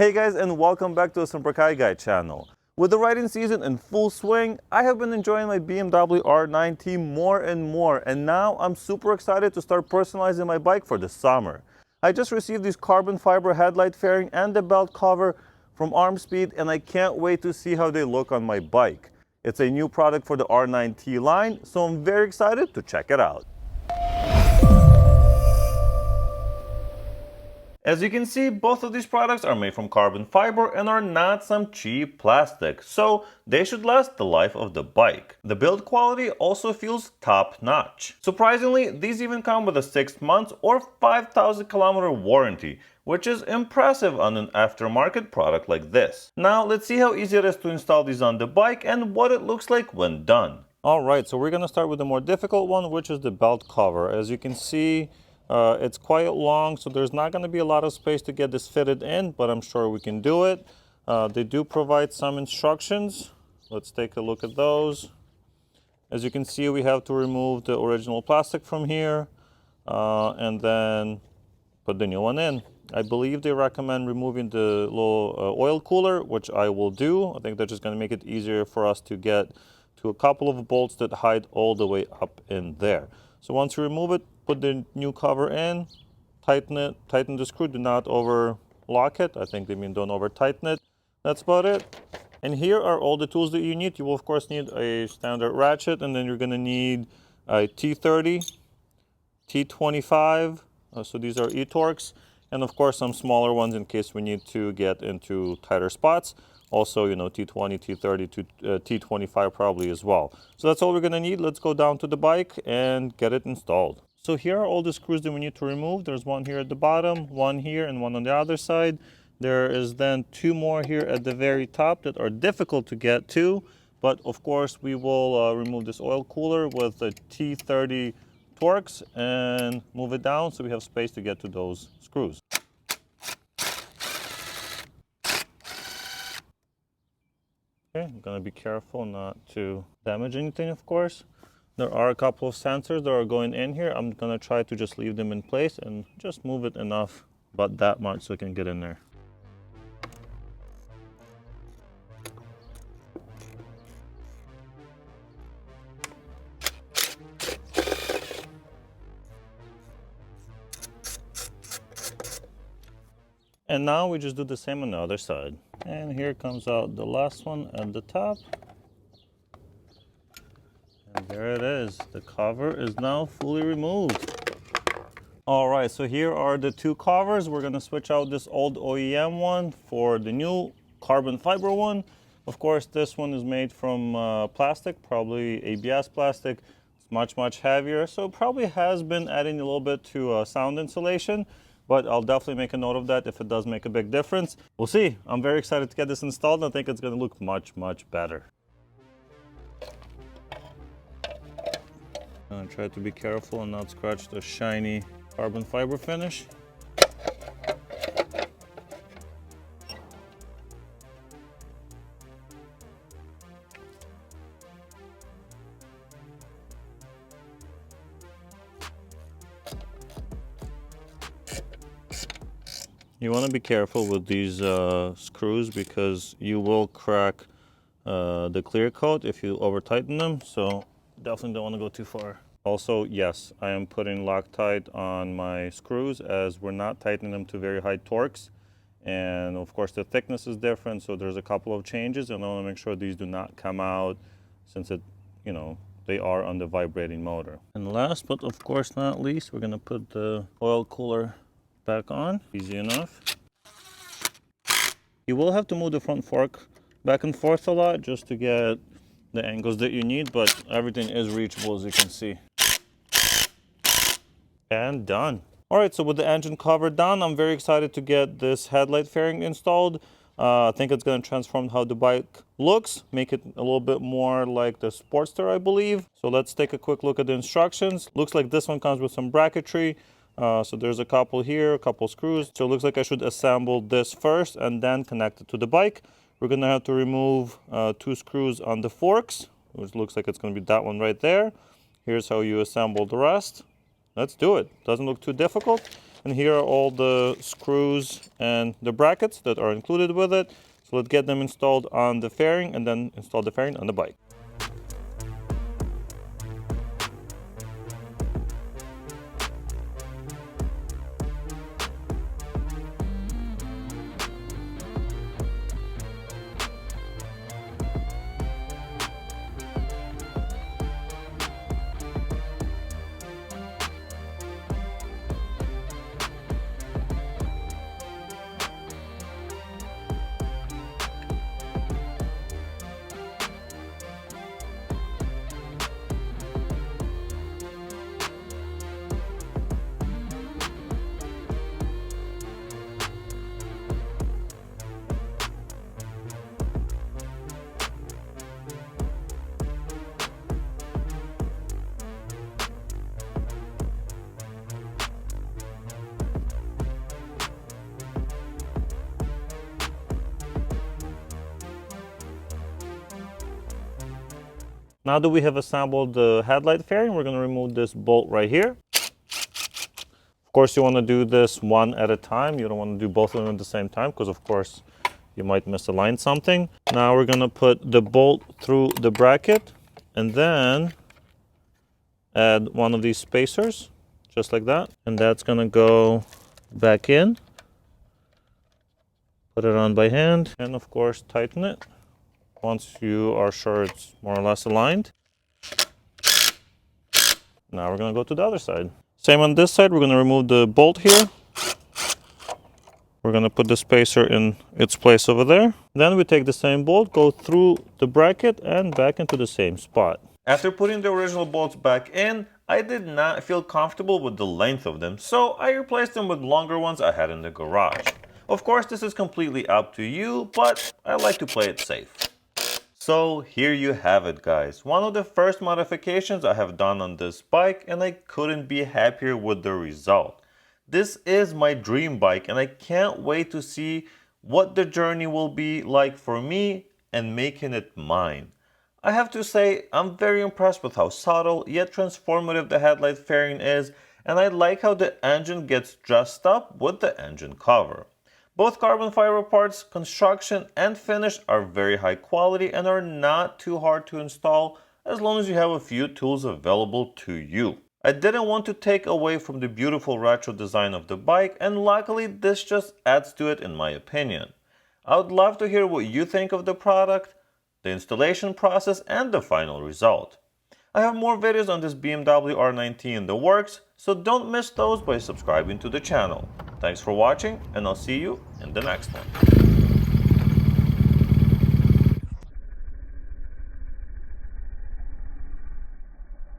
Hey guys, and welcome back to the Supercar Guy channel. With the riding season in full swing, I have been enjoying my BMW R9T more and more, and now I'm super excited to start personalizing my bike for the summer. I just received these carbon fiber headlight fairing and the belt cover from ARMASPEED, and I can't wait to see how they look on my bike. It's a new product for the R9T line, so I'm very excited to check it out. As you can see, both of these products are made from carbon fiber and are not some cheap plastic, so they should last the life of the bike. The build quality also feels top-notch. Surprisingly, these even come with a 6 months or 5,000 kilometer warranty, which is impressive on an aftermarket product like this. Now let's see how easy it is to install these on the bike and what it looks like when done. Alright, so we're going to start with the more difficult one, which is the belt cover. As you can see, it's quite long, so there's not going to be a lot of space to get this fitted in, but I'm sure we can do it. They do provide some instructions. Let's take a look at those. As you can see, we have to remove the original plastic from here and then put the new one in. I believe they recommend removing the little oil cooler, which I will do. I think that's just going to make it easier for us to get to a couple of bolts that hide all the way up in there. So once you remove it, put the new cover in, tighten it, tighten the screw, do not overlock it. I think they mean don't over tighten it. That's about it. And here are all the tools that you need. You will of course need a standard ratchet, and then you're going to need a T30, T25, so these are e-torques, and of course some smaller ones in case we need to get into tighter spots. Also, you know, T20, T30, to T25 probably as well. So that's all we're going to need. Let's go down to the bike and get it installed. So here are all the screws that we need to remove. There's one here at the bottom, one here, and one on the other side. There is then two more here at the very top that are difficult to get to. But of course, we will remove this oil cooler with the T30 Torx and move it down so we have space to get to those screws. Okay, I'm going to be careful not to damage anything, of course. There are a couple of sensors that are going in here. I'm going to try to just leave them in place and just move it enough, but that much so it can get in there. And now we just do the same on the other side. And here comes out the last one at the top. And there it is. The cover is now fully removed. All right, so here are the two covers. We're gonna switch out this old OEM one for the new carbon fiber one. Of course, this one is made from plastic, probably ABS plastic. It's much heavier, so it probably has been adding a little bit to sound insulation. But I'll definitely make a note of that if it does make a big difference. We'll see. I'm very excited to get this installed, and I think it's going to look much better. I'm going to try to be careful and not scratch the shiny carbon fiber finish. You want to be careful with these screws because you will crack the clear coat if you over tighten them, so definitely don't want to go too far. Also, yes, I am putting Loctite on my screws as we're not tightening them to very high torques, and of course the thickness is different, so there's a couple of changes, and I want to make sure these do not come out since it, you know, they are on the vibrating motor. And last but of course not least, we're going to put the oil cooler back on. Easy enough. You will have to move the front fork back and forth a lot just to get the angles that you need, but everything is reachable as you can see. And done. Alright, so with the engine cover done, I'm very excited to get this headlight fairing installed. I think it's going to transform how the bike looks, make it a little bit more like the Sportster, I believe. So let's take a quick look at the instructions. Looks like this one comes with some bracketry. So there's a couple here, a couple screws. So it looks like I should assemble this first and then connect it to the bike. We're going to have to remove two screws on the forks, which looks like it's going to be that one right there. Here's how you assemble the rest. Let's do it. Doesn't look too difficult. And here are all the screws and the brackets that are included with it. So let's get them installed on the fairing and then install the fairing on the bike. Now that we have assembled the headlight fairing, we're going to remove this bolt right here. Of course, you want to do this one at a time. You don't want to do both of them at the same time because, of course, you might misalign something. Now we're going to put the bolt through the bracket and then add one of these spacers, just like that. And that's going to go back in. Put it on by hand and, of course, tighten it once you are sure it's more or less aligned. Now we're going to go to the other side. Same on this side, we're going to remove the bolt here. We're going to put the spacer in its place over there. Then we take the same bolt, go through the bracket and back into the same spot. After putting the original bolts back in, I did not feel comfortable with the length of them, so I replaced them with longer ones I had in the garage. Of course, this is completely up to you, but I like to play it safe. So here you have it, guys. One of the first modifications I have done on this bike, and I couldn't be happier with the result. This is my dream bike and I can't wait to see what the journey will be like for me and making it mine. I have to say I'm very impressed with how subtle yet transformative the headlight fairing is, and I like how the engine gets dressed up with the engine cover. Both carbon fiber parts, construction and finish are very high quality and are not too hard to install as long as you have a few tools available to you. I didn't want to take away from the beautiful retro design of the bike, and luckily this just adds to it in my opinion. I would love to hear what you think of the product, the installation process and the final result. I have more videos on this BMW R9T in the works, so don't miss those by subscribing to the channel. Thanks for watching and I'll see you in the next one.